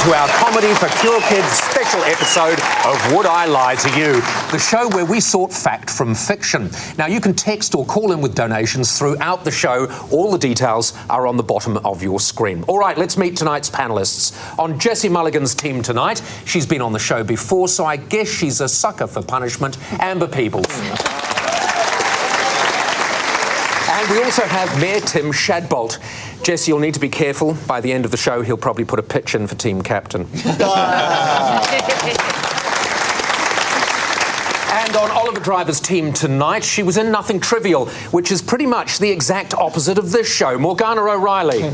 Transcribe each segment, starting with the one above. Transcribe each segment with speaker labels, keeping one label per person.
Speaker 1: to our Comedy for Cure Kids special episode of Would I Lie to You, the show where we sort fact from fiction. Now, you can text or call in with donations throughout the show. All the details are on the bottom of your screen. All right, let's meet tonight's panellists. On Jessie Mulligan's team tonight, she's been on the show before, so I guess she's a sucker for punishment, Amber Peebles. And we also have Mayor Tim Shadbolt. Jessie, you'll need to be careful. By the end of the show, he'll probably put a pitch in for team captain. And on Oliver Driver's team tonight, she was in Nothing Trivial, which is pretty much the exact opposite of this show, Morgana O'Reilly. And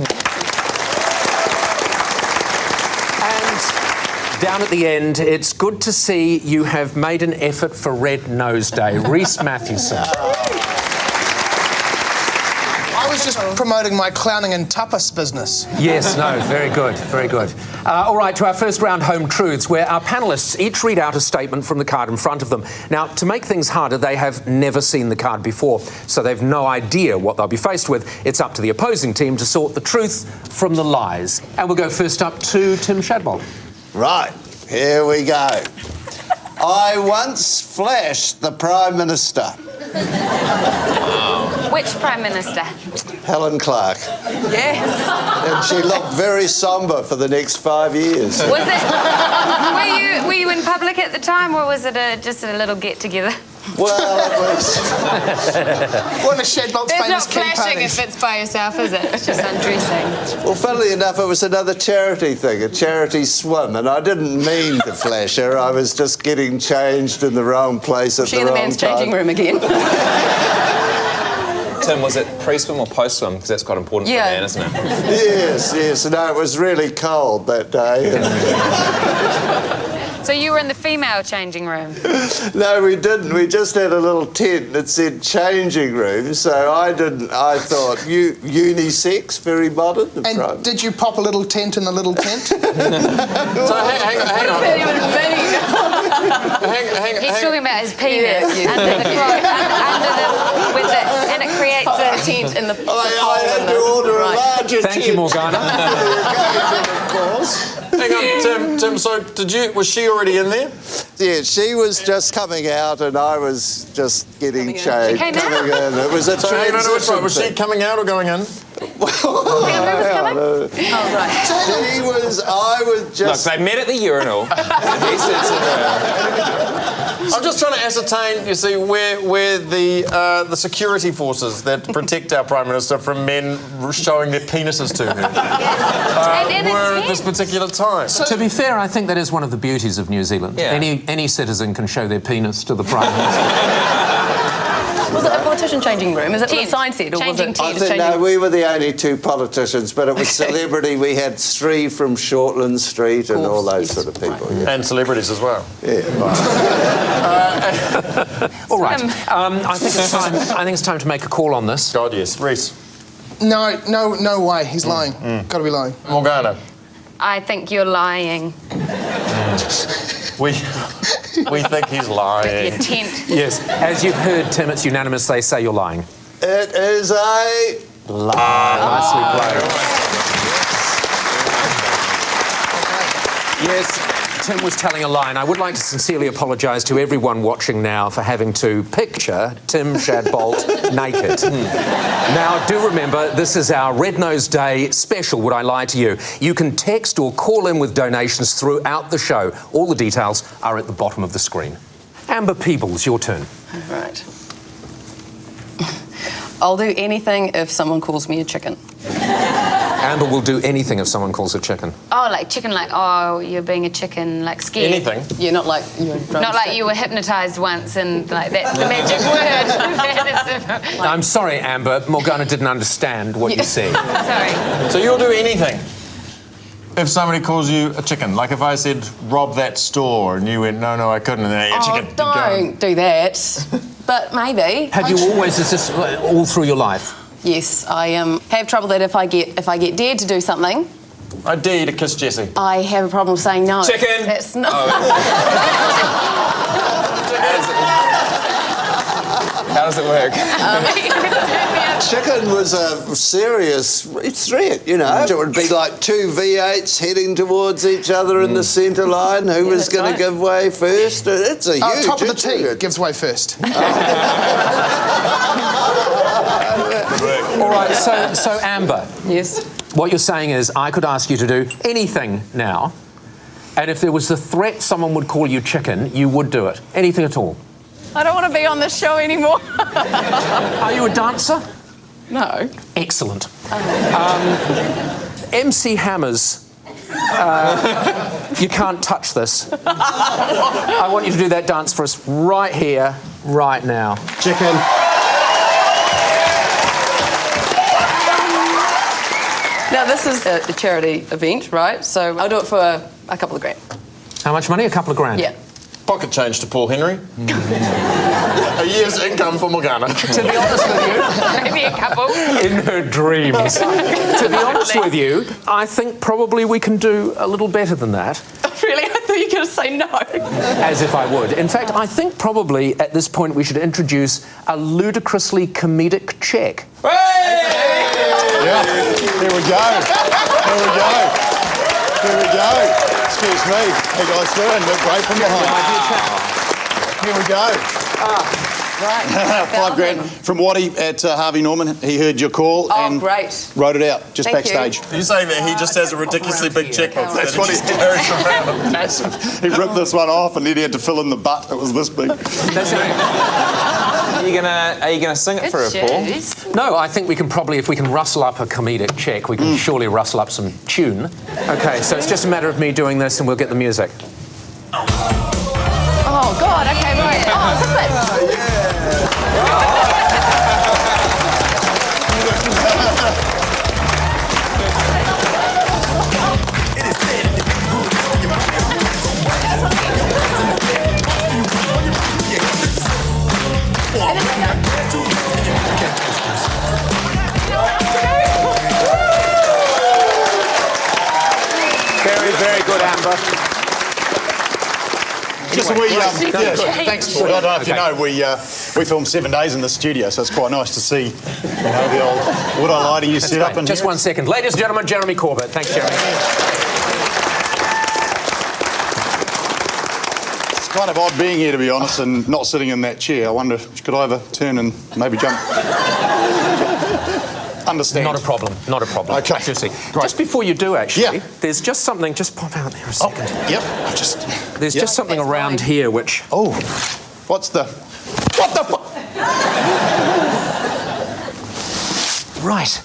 Speaker 1: down at the end, it's good to see you have made an effort for Red Nose Day, Rhys Matthewson.
Speaker 2: I was just promoting my clowning and tapas business.
Speaker 1: Yes, no, very good, very good. All right, to our first round, Home Truths, where our panellists each read out a statement from the card in front of them. Now, to make things harder, they have never seen the card before, so they've no idea what they'll be faced with. It's up to the opposing team to sort the truth from the lies. And we'll go first up to Tim Shadbolt.
Speaker 3: Right, here we go. I once flashed the Prime Minister.
Speaker 4: Which Prime Minister?
Speaker 3: Helen Clark.
Speaker 4: Yes.
Speaker 3: And she looked very sombre for the next 5 years.
Speaker 4: Was it? Were you in public at the time, or was it just a little get-together?
Speaker 3: Well, it was...
Speaker 2: One of Shadbolt's
Speaker 4: There's
Speaker 2: famous
Speaker 4: not
Speaker 2: key
Speaker 4: flashing
Speaker 2: parties.
Speaker 4: if it's by yourself, is it? It's just undressing.
Speaker 3: Well, funnily enough, it was another charity thing, a charity swim, and I didn't mean to flash her. I was just getting changed in the wrong place at the wrong time.
Speaker 5: She in the men's changing room again.
Speaker 6: Tim, was it pre-swim or post-swim? Because that's quite important for a man, isn't it?
Speaker 3: Yes, yes. No, it was really cold that day.
Speaker 4: So you were in the female changing room?
Speaker 3: No, we didn't. We just had a little tent that said changing room, so I didn't. I thought, unisex, very modern.
Speaker 2: And did you pop a little tent in the little tent?
Speaker 6: So hang on.
Speaker 4: He's talking about his penis under the crotch, and it creates a
Speaker 5: tent in the
Speaker 3: I had to order a larger tent.
Speaker 1: Thank you, Morgana.
Speaker 3: Of course.
Speaker 6: Hang on, Tim, so was she already in there?
Speaker 3: Yeah, she was just coming out and I was just getting changed.
Speaker 4: She came out?
Speaker 3: Coming in. It was a
Speaker 6: So hang on,
Speaker 3: transition
Speaker 6: right, was she
Speaker 3: thing.
Speaker 6: coming out or going in?
Speaker 4: Oh, right.
Speaker 3: She was, I was
Speaker 6: Look,
Speaker 3: just...
Speaker 6: they met at the urinal. I'm just trying to ascertain, you see, where the security forces that protect our Prime Minister from men showing their penises to her were at this particular time.
Speaker 1: To be fair, I think that is one of the beauties of New Zealand.
Speaker 6: Yeah.
Speaker 1: Any citizen can show their penis to the Prime Minister.
Speaker 5: Was it a politician changing room? Is it what the
Speaker 4: Tent.
Speaker 5: sign said? Or
Speaker 4: Changing
Speaker 5: was it
Speaker 4: tent.
Speaker 3: I think, no, we were the only two politicians, but it was celebrity. We had three from Shortland Street and all those sort of people. Yeah.
Speaker 6: And celebrities as well.
Speaker 3: Yeah, right.
Speaker 1: All right. I think it's time to make a call on this.
Speaker 6: God, yes. Rhys.
Speaker 2: No way. He's lying. Got to be lying.
Speaker 6: Morgana.
Speaker 4: I think you're lying.
Speaker 6: We think he's lying.
Speaker 4: Your tent.
Speaker 1: Yes, as you've heard, Tim, it's unanimous. They say you're lying.
Speaker 3: It is a lie.
Speaker 1: Nicely played. Yes, Tim was telling a lie, and I would like to sincerely apologise to everyone watching now for having to picture Tim Shadbolt naked. Now, do remember, this is our Red Nose Day special, Would I Lie to You? You can text or call in with donations throughout the show. All the details are at the bottom of the screen. Amber Peebles, your turn.
Speaker 5: Right. I'll do anything if someone calls me a chicken.
Speaker 1: Amber will do anything if someone calls her chicken.
Speaker 4: Oh, like chicken, like, oh, you're being a chicken, like scared.
Speaker 6: Anything.
Speaker 5: Yeah, not like you're a
Speaker 4: Not like you were hypnotised once and, like, that's the magic word.
Speaker 1: I'm sorry, Amber. Morgana didn't understand what you said.
Speaker 4: Sorry.
Speaker 6: So you'll do anything if somebody calls you a chicken? Like if I said, rob that store, and you went, no, I couldn't, and then
Speaker 5: Oh,
Speaker 6: chicken.
Speaker 5: don't do that. But maybe.
Speaker 1: Have you always, is this all through your life?
Speaker 5: Yes, I have trouble that if I get dared to do something,
Speaker 6: I dare you to kiss Jessie.
Speaker 5: I have a problem saying no.
Speaker 6: Chicken!
Speaker 5: That's not.
Speaker 6: How does it work?
Speaker 4: The
Speaker 3: chicken was a serious threat, you know. It would be like two V8s heading towards each other in the centre line. Who was
Speaker 5: that's
Speaker 3: going
Speaker 5: right.
Speaker 3: to give way first? It's a huge
Speaker 2: Top of the T
Speaker 3: issue.
Speaker 2: gives way first.
Speaker 1: All right, so Amber,
Speaker 5: Yes.
Speaker 1: what you're saying is I could ask you to do anything now, and if there was the threat someone would call you chicken, you would do it. Anything at all.
Speaker 5: I don't want to be on this show anymore.
Speaker 1: Are you a dancer?
Speaker 5: No.
Speaker 1: Excellent. MC Hammers, you can't touch this. I want you to do that dance for us right here, right now.
Speaker 7: Chicken.
Speaker 5: Now, this is a charity event, right? So I'll do it for a couple of grand.
Speaker 1: How much money? A couple of grand?
Speaker 5: Yeah.
Speaker 6: Pocket change to Paul Henry. A year's income for Morgana.
Speaker 1: To be honest with you,
Speaker 4: Maybe a couple.
Speaker 1: in her dreams. To be honest with you, I think probably we can do a little better than that.
Speaker 5: Really? I thought you were going to say no.
Speaker 1: As if I would. In fact, I think probably at this point we should introduce a ludicrously comedic check.
Speaker 7: Yeah. Here we go. Here we go. Here we go. Excuse me. How you guys doing? Look great from behind. Here we go.
Speaker 5: Right.
Speaker 7: $5 grand from Waddy at Harvey Norman. He heard your call
Speaker 5: Oh,
Speaker 7: and
Speaker 5: great.
Speaker 7: wrote it out just
Speaker 5: Thank you.
Speaker 7: backstage.
Speaker 6: You're saying that he just has a ridiculously big checkbook.
Speaker 7: That's what he
Speaker 6: carries around.
Speaker 7: Massive. He ripped this one off and then he had to fill in the butt. It was this big.
Speaker 8: Are you gonna sing it for her, Paul?
Speaker 1: No, I think we can probably, if we can rustle up a comedic check, we can surely rustle up some tune. Okay, so it's just a matter of me doing this and we'll get the music.
Speaker 5: Oh, God. Okay, right. Oh, zip it.
Speaker 1: Very, very good, Amber.
Speaker 7: Just thanks, Paul. I don't know if you know, we filmed 7 days in the studio, so it's quite nice to see, the old Would I Lie to You set up in
Speaker 1: Just
Speaker 7: here.
Speaker 1: 1 second. Ladies and gentlemen, Jeremy Corbett. Thanks, Jeremy.
Speaker 7: It's kind of odd being here, to be honest, and not sitting in that chair. I wonder, could I ever turn and maybe jump? Understand.
Speaker 1: Not a problem. Not a problem.
Speaker 7: Okay.
Speaker 1: Seriously.
Speaker 7: Great.
Speaker 1: Just before you do, actually,
Speaker 7: Yeah.
Speaker 1: there's just something. Just pop out there a
Speaker 7: Oh,
Speaker 1: second.
Speaker 7: yep.
Speaker 1: There's just something around here which.
Speaker 7: Oh, what the fuck?
Speaker 1: Right.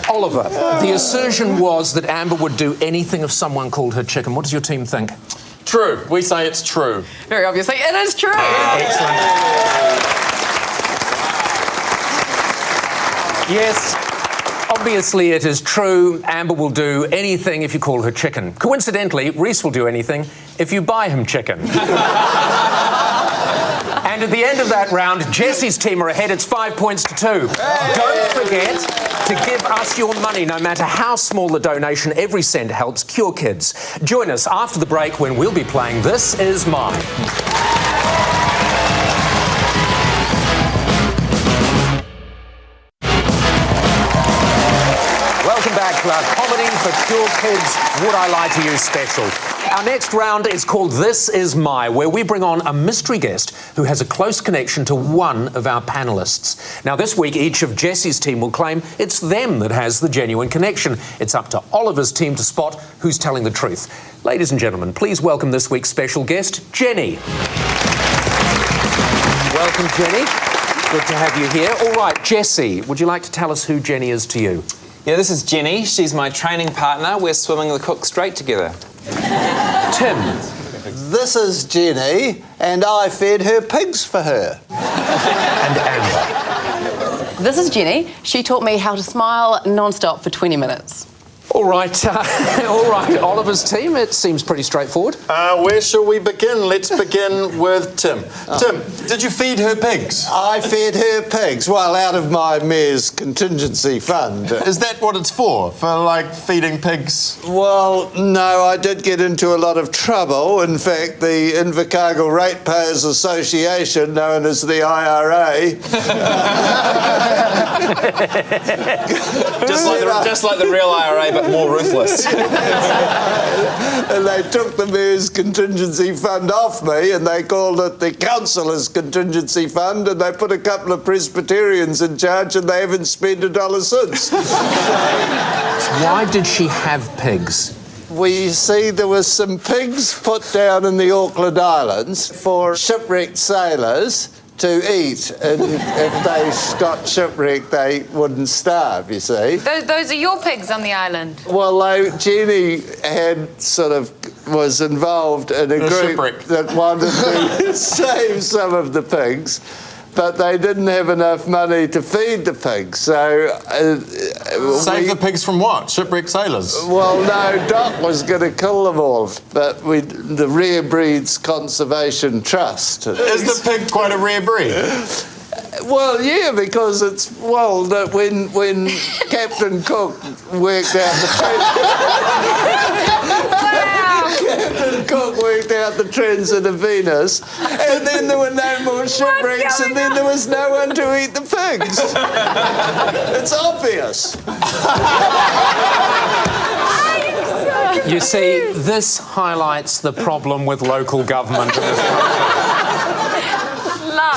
Speaker 1: Oliver, the assertion was that Amber would do anything if someone called her chicken. What does your team think?
Speaker 6: True. We say it's true.
Speaker 5: Very obviously, it is true.
Speaker 1: Excellent. Yes, obviously it is true. Amber will do anything if you call her chicken. Coincidentally, Reese will do anything if you buy him chicken. And at the end of that round, Jesse's team are ahead. It's 5 points to 2. Don't forget to give us your money, no matter how small the donation. Every cent helps Cure Kids. Join us after the break when we'll be playing This Is Mine. Welcome back to our Comedy for Cure Kids Would I Lie to You special. Our next round is called This Is My, where we bring on a mystery guest who has a close connection to one of our panellists. Now, this week, each of Jesse's team will claim it's them that has the genuine connection. It's up to Oliver's team to spot who's telling the truth. Ladies and gentlemen, please welcome this week's special guest, Jenny. Welcome, Jenny. Good to have you here. All right, Jesse, would you like to tell us who Jenny is to you?
Speaker 8: Yeah, this is Jenny. She's my training partner. We're swimming the Cook Strait together.
Speaker 1: Tim.
Speaker 3: This is Jenny, and I fed her pigs for her.
Speaker 1: And Amber.
Speaker 5: This is Jenny. She taught me how to smile non-stop for 20 minutes.
Speaker 1: All right, Oliver's team, it seems pretty straightforward.
Speaker 6: Where shall we begin? Let's begin with Tim. Tim, did you feed her pigs?
Speaker 3: I fed her pigs, well, out of my mayor's contingency fund.
Speaker 6: Is that what it's for? For, like, feeding pigs?
Speaker 3: Well, no, I did get into a lot of trouble. In fact, the Invercargill Ratepayers Association, known as the IRA...
Speaker 8: just like the real IRA, but more ruthless.
Speaker 3: And they took the mayor's contingency fund off me and they called it the councillor's contingency fund, and they put a couple of Presbyterians in charge and they haven't spent a dollar since.
Speaker 1: Why did she have pigs?
Speaker 3: We see there was some pigs put down in the Auckland Islands for shipwrecked sailors to eat, and if they got shipwrecked, they wouldn't starve, you see.
Speaker 4: Those are your pigs on the island.
Speaker 3: Well, Jenny was involved in a group
Speaker 6: shipwreck.
Speaker 3: that wanted to save some of the pigs, but they didn't have enough money to feed the pigs, so...
Speaker 6: Save the pigs from what? Shipwrecked sailors?
Speaker 3: Well, no, Doc was going to kill them all, but the Rare Breeds Conservation Trust.
Speaker 6: Is the pig quite a rare breed?
Speaker 3: Well, yeah, because it's, well, when Captain Cook worked out the Captain Cook worked out the transit of Venus, and then there were no more shipwrecks, and then there was no one to eat the pigs. It's obvious.
Speaker 1: You see, this highlights the problem with local government in this country.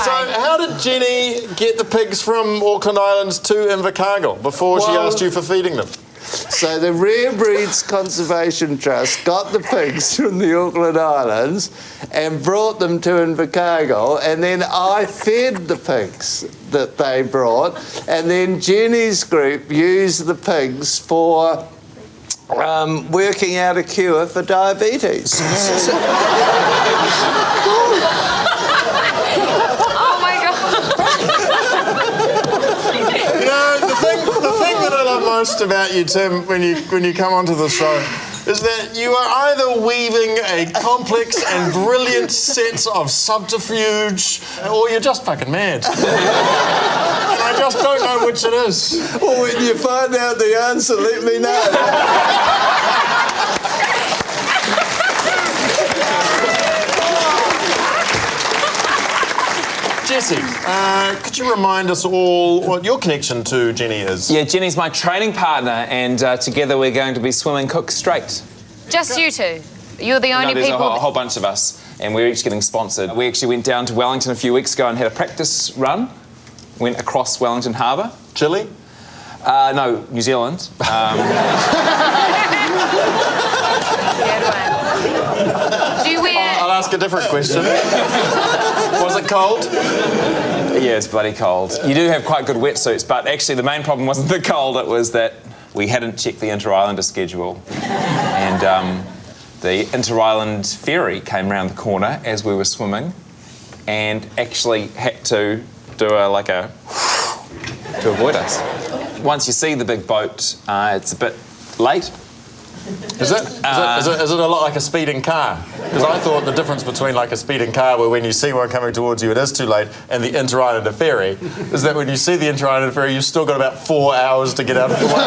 Speaker 6: So how did Jenny get the pigs from Auckland Islands to Invercargill before she asked you for feeding them?
Speaker 3: So the Rare Breeds Conservation Trust got the pigs from the Auckland Islands and brought them to Invercargill, and then I fed the pigs that they brought, and then Jenny's group used the pigs for working out a cure for diabetes.
Speaker 6: The thing that I love most about you, Tim, when you come onto the show, is that you are either weaving a complex and brilliant set of subterfuge, or you're just fucking mad. And I just don't know which it is.
Speaker 3: Well, when you find out the answer, let me know.
Speaker 6: Jesse, could you remind us all what your connection to Jenny is?
Speaker 8: Yeah, Jenny's my training partner, and together we're going to be swimming Cook Strait.
Speaker 4: Just you two? You're the only
Speaker 8: there's
Speaker 4: people...
Speaker 8: a whole bunch of us, and we're each getting sponsored. We actually went down to Wellington a few weeks ago and had a practice run. Went across Wellington Harbour.
Speaker 6: Chile?
Speaker 8: No, New Zealand.
Speaker 4: Do you wear...
Speaker 6: I'll ask a different question. Was it cold?
Speaker 8: Yeah, it's bloody cold. You do have quite good wetsuits, but actually the main problem wasn't the cold, it was that we hadn't checked the Inter-Islander schedule. And the Inter-Island ferry came round the corner as we were swimming and actually had to do to avoid us. Once you see the big boat, it's a bit late.
Speaker 6: Is it a lot like a speeding car? Because I thought the difference between like a speeding car, where when you see one coming towards you it is too late, and the Inter-Islander ferry, is that when you see the Inter-Islander ferry you've still got about 4 hours to get out of the way.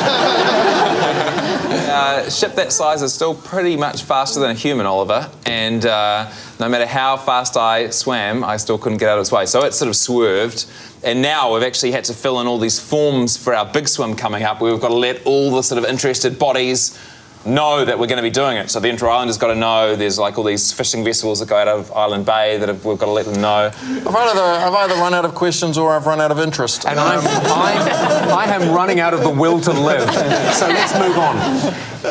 Speaker 8: A ship that size is still pretty much faster than a human, Oliver, and no matter how fast I swam, I still couldn't get out of its way. So it sort of swerved, and now we've actually had to fill in all these forms for our big swim coming up, where we've got to let all the sort of interested bodies know that we're going to be doing it. So the Inter-Islanders got to know. There's like all these fishing vessels that go out of Island Bay that we've got to let them know.
Speaker 6: I've either run out of questions or I've run out of interest.
Speaker 1: And I am running out of the will to live. So let's move on.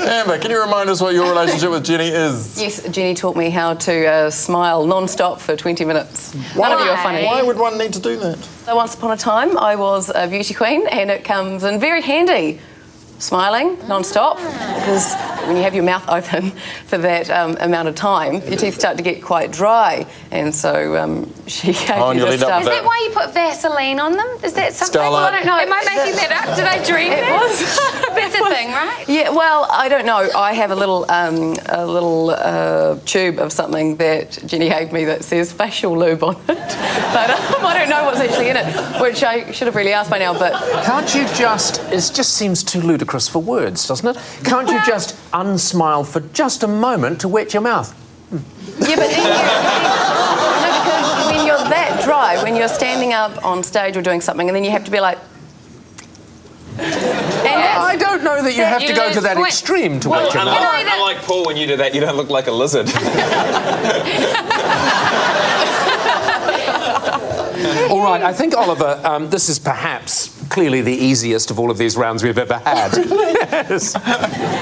Speaker 6: Amber, can you remind us what your relationship with Jenny is?
Speaker 5: Yes, Jenny taught me how to smile non-stop for 20 minutes. None of you are funny.
Speaker 6: Why would one need to do that?
Speaker 5: So once upon a time, I was a beauty queen, and it comes in very handy. Smiling non-stop, because when you have your mouth open for that amount of time, your teeth start to get quite dry. And so she gave me
Speaker 6: you'll
Speaker 5: this
Speaker 6: end up
Speaker 5: stuff.
Speaker 4: Is that why you put Vaseline on them? Is that something?
Speaker 6: Starlight.
Speaker 4: Well, I don't know. Am I making that up? Did I dream
Speaker 5: It
Speaker 4: that?
Speaker 5: was.
Speaker 4: That's a thing, right?
Speaker 5: Yeah, well, I don't know. I have a little tube of something that Jenny gave me that says facial lube on it. But I don't know what's actually in it, which I should have really asked by now, but...
Speaker 1: Can't you just... It just seems too ludicrous for words, doesn't it? Can't you just unsmile for just a moment to wet your mouth?
Speaker 5: Yeah, but then no, because when you're that dry, when you're standing up on stage or doing something, and then you have to be like...
Speaker 1: I don't know that you have to go to that extreme to wet your mouth.
Speaker 8: Unlike Paul, when you do that, you don't look like a lizard.
Speaker 1: All right, I think, Oliver, this is perhaps clearly the easiest of all of these rounds we've ever had. Yes.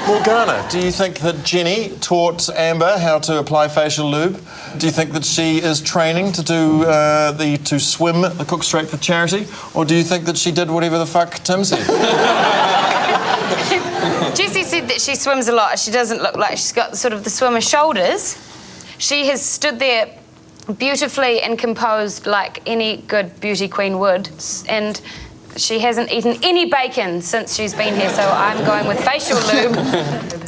Speaker 6: Morgana, do you think that Jenny taught Amber how to apply facial lube? Do you think that she is training to do to swim the Cook Strait for charity, or do you think that she did whatever the fuck Tim said?
Speaker 4: Jessie said that she swims a lot. She doesn't look like she's got sort of the swimmer shoulders. She has stood there beautifully and composed like any good beauty queen would, and she hasn't eaten any bacon since she's been here, so I'm going with facial lube.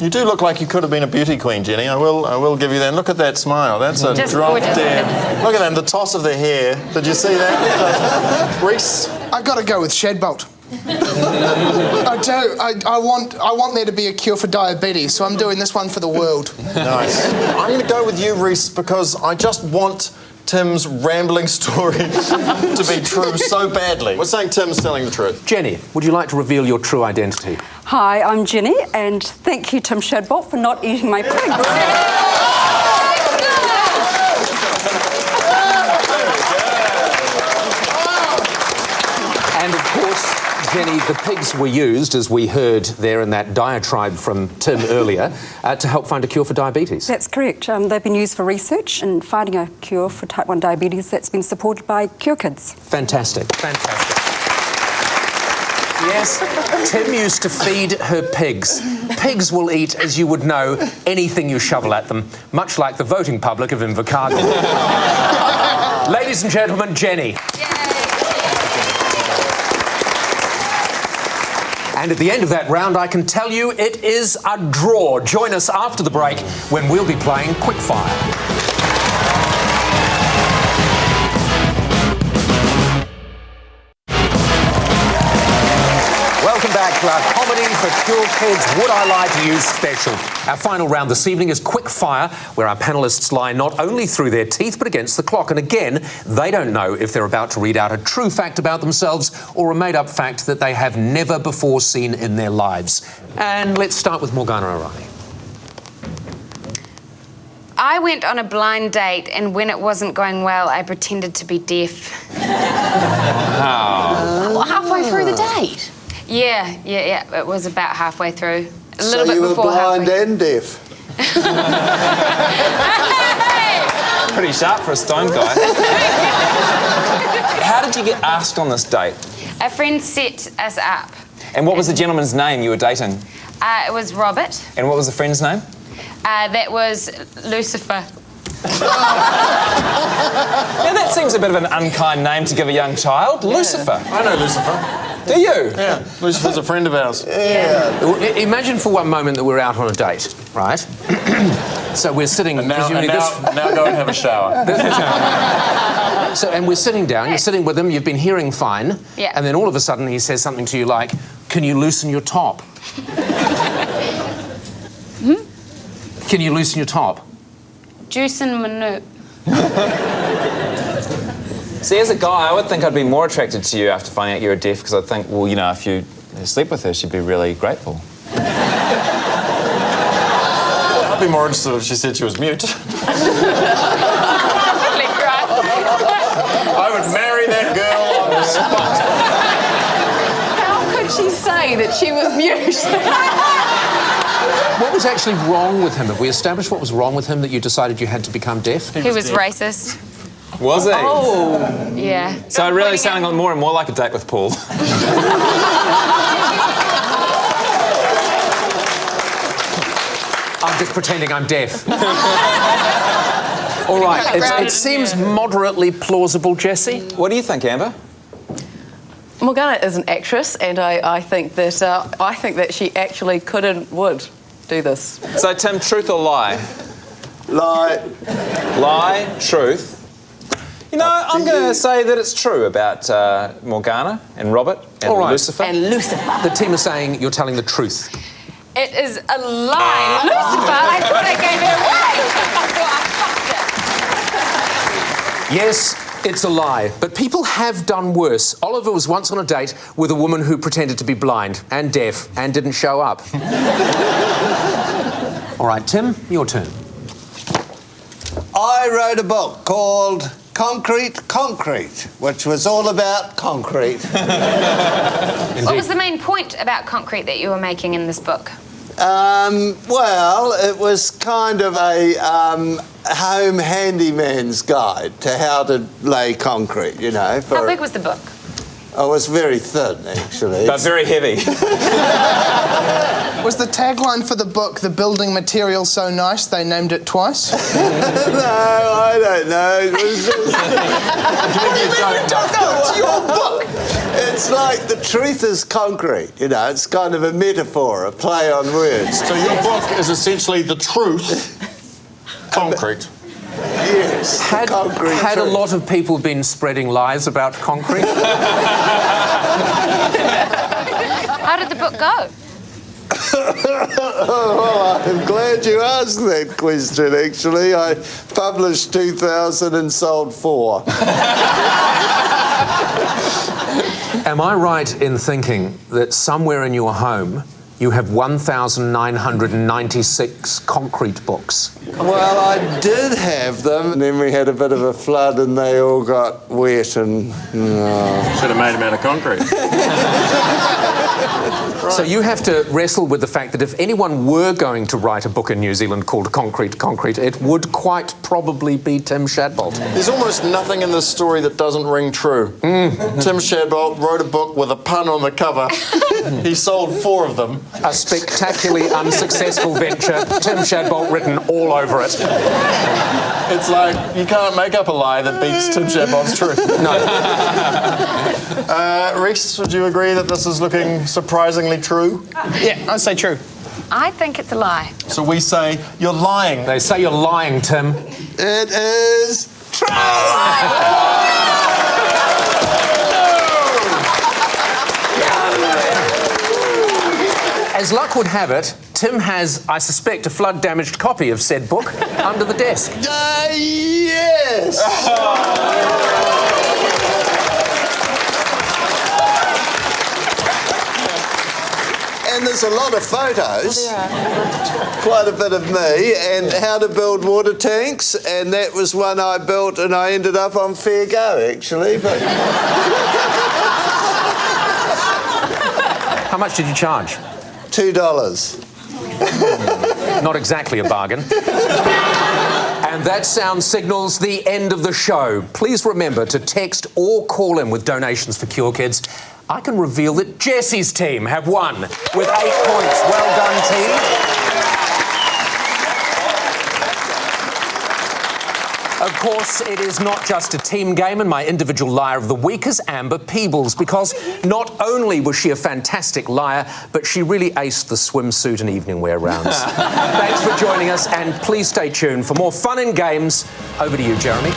Speaker 6: You do look like you could have been a beauty queen, Jenny. I will give you that. And look at that smile. That's a
Speaker 4: Just
Speaker 6: drop
Speaker 4: gorgeous.
Speaker 6: dead. Look at that, and the toss of the hair. Did you see that? Reese?
Speaker 2: I got to go with Shadbolt. I do. I want there to be a cure for diabetes, so I'm doing this one for the world.
Speaker 6: Nice. I'm going to go with you, Reese, because I just want Tim's rambling story to be true so badly. We're saying Tim's telling the truth.
Speaker 1: Jenny, would you like to reveal your true identity?
Speaker 9: Hi, I'm Jenny, and thank you, Tim Shadbolt, for not eating my pigs.
Speaker 1: And of course, Jenny, the pigs were used, as we heard there in that diatribe from Tim earlier, to help find a cure for diabetes.
Speaker 9: That's correct. They've been used for research and finding a cure for type 1 diabetes that's been supported by Cure Kids.
Speaker 1: Fantastic, fantastic. Yes, Tim used to feed her pigs. Pigs will eat, as you would know, anything you shovel at them, much like the voting public of Invercargill. Ladies and gentlemen, Jenny. And at the end of that round, I can tell you it is a draw. Join us after the break when we'll be playing Quickfire. Welcome back to our Comedy for Cure Kids Would I Lie to You special. Our final round this evening is Quick Fire, where our panellists lie not only through their teeth but against the clock. And again, they don't know if they're about to read out a true fact about themselves or a made-up fact that they have never before seen in their lives. And let's start with Morgana O'Reilly.
Speaker 4: I went on a blind date, and when it wasn't going well, I pretended to be deaf.
Speaker 5: Halfway through the date?
Speaker 4: Yeah. It was about halfway through. A little
Speaker 3: So
Speaker 4: bit
Speaker 3: you were
Speaker 4: before
Speaker 3: blind
Speaker 4: halfway.
Speaker 3: and deaf.
Speaker 8: Pretty sharp for a stone guy. How did you get asked on this date?
Speaker 4: A friend set us up.
Speaker 8: And what was the gentleman's name you were dating?
Speaker 4: It was Robert.
Speaker 8: And what was the friend's name?
Speaker 4: That was Lucifer.
Speaker 8: Now that seems a bit of an unkind name to give a young child. Lucifer.
Speaker 6: I know Lucifer.
Speaker 8: Do you?
Speaker 6: Yeah, Lucifer's a friend of ours.
Speaker 1: Imagine for one moment that we're out on a date, right? So we're sitting...
Speaker 6: Now
Speaker 1: presumably
Speaker 6: go and have a shower.
Speaker 1: And we're sitting down, you're sitting with him, you've been hearing fine,
Speaker 4: Yeah.
Speaker 1: and then all of a sudden he says something to you like, can you loosen your top? Can you loosen your top?
Speaker 4: Juice and Manoop.
Speaker 8: See, as a guy, I would think I'd be more attracted to you after finding out you were deaf, because I'd think, well, you know, if you sleep with her, she'd be really grateful.
Speaker 6: I'd be more interested if she said she was mute. I would marry that girl on the spot.
Speaker 5: How could she say that she was mute?
Speaker 1: What was actually wrong with him? Have we established what was wrong with him that you decided you had to become deaf?
Speaker 4: He was racist.
Speaker 8: Was he?
Speaker 5: Oh.
Speaker 4: Yeah.
Speaker 8: So it really sounding more and more like a date with Paul.
Speaker 1: just pretending I'm deaf. All right, it seems moderately plausible, Jessie.
Speaker 8: What do you think, Amber?
Speaker 5: Morgana is an actress, and I think that she actually could and would do this.
Speaker 8: So, Tim, truth or lie?
Speaker 3: Lie.
Speaker 8: Lie, truth. You know, I'm going to say that it's true about Morgana and Robert and
Speaker 1: All right.
Speaker 8: Lucifer.
Speaker 5: And Lucifer.
Speaker 1: The team is saying you're telling the truth.
Speaker 4: It is a lie. Lucifer, I thought I gave it away. I thought I fucked it.
Speaker 1: Yes, it's a lie, but people have done worse. Oliver was once on a date with a woman who pretended to be blind and deaf and didn't show up. All right, Tim, your turn.
Speaker 3: I wrote a book called Concrete, which was all about concrete.
Speaker 4: What was the main point about concrete that you were making in this book?
Speaker 3: Well, it was kind of a home handyman's guide to how to lay concrete, you know.
Speaker 4: How big was the book?
Speaker 3: I was very thin, actually.
Speaker 8: But very heavy.
Speaker 2: Was the tagline for the book, "The building material so nice they named it twice"?
Speaker 3: No, I don't know. It was just...
Speaker 2: You don't know, it's your book!
Speaker 3: It's like the truth is concrete, you know. It's kind of a metaphor, a play on words.
Speaker 6: So your book is essentially the truth. Concrete.
Speaker 3: Yes,
Speaker 1: Had
Speaker 3: concrete
Speaker 1: a
Speaker 3: truth.
Speaker 1: lot of people been spreading lies about concrete?
Speaker 4: How did the book go?
Speaker 3: Well, I'm glad you asked that question, actually. I published 2,000 and sold 4.
Speaker 1: Am I right in thinking that somewhere in your home you have 1,996 concrete books?
Speaker 3: Well, I did have them, and then we had a bit of a flood and they all got wet and...
Speaker 6: Should have made them out of concrete.
Speaker 1: So you have to wrestle with the fact that if anyone were going to write a book in New Zealand called Concrete, it would quite probably be Tim Shadbolt.
Speaker 6: There's almost nothing in this story that doesn't ring true. Tim Shadbolt wrote a book with a pun on the cover. He sold 4 of them.
Speaker 1: A spectacularly unsuccessful venture. Tim Shadbolt written all over it.
Speaker 6: It's like, you can't make up a lie that beats Tim Shadbolt's truth.
Speaker 1: No.
Speaker 6: Reese, would you agree that this is looking surprisingly true?
Speaker 2: Yeah, I'd say true.
Speaker 4: I think it's a lie.
Speaker 6: So we say, you're lying.
Speaker 1: They say you're lying, Tim.
Speaker 3: It is true!
Speaker 1: As luck would have it, Tim has, I suspect, a flood-damaged copy of said book under the desk.
Speaker 3: Yes! And there's a lot of photos, quite a bit of me, and how to build water tanks, and that was one I built and I ended up on Fair Go, actually. But
Speaker 1: How much did you charge?
Speaker 3: $2.
Speaker 1: Not exactly a bargain. And that sound signals the end of the show. Please remember to text or call in with donations for Cure Kids. I can reveal that Jessie's team have won with 8 points. Well done, team. Of course, it is not just a team game, and my individual liar of the week is Amber Peebles, because not only was she a fantastic liar, but she really aced the swimsuit and evening wear rounds. Thanks for joining us, and please stay tuned for more fun and games. Over to you, Jeremy.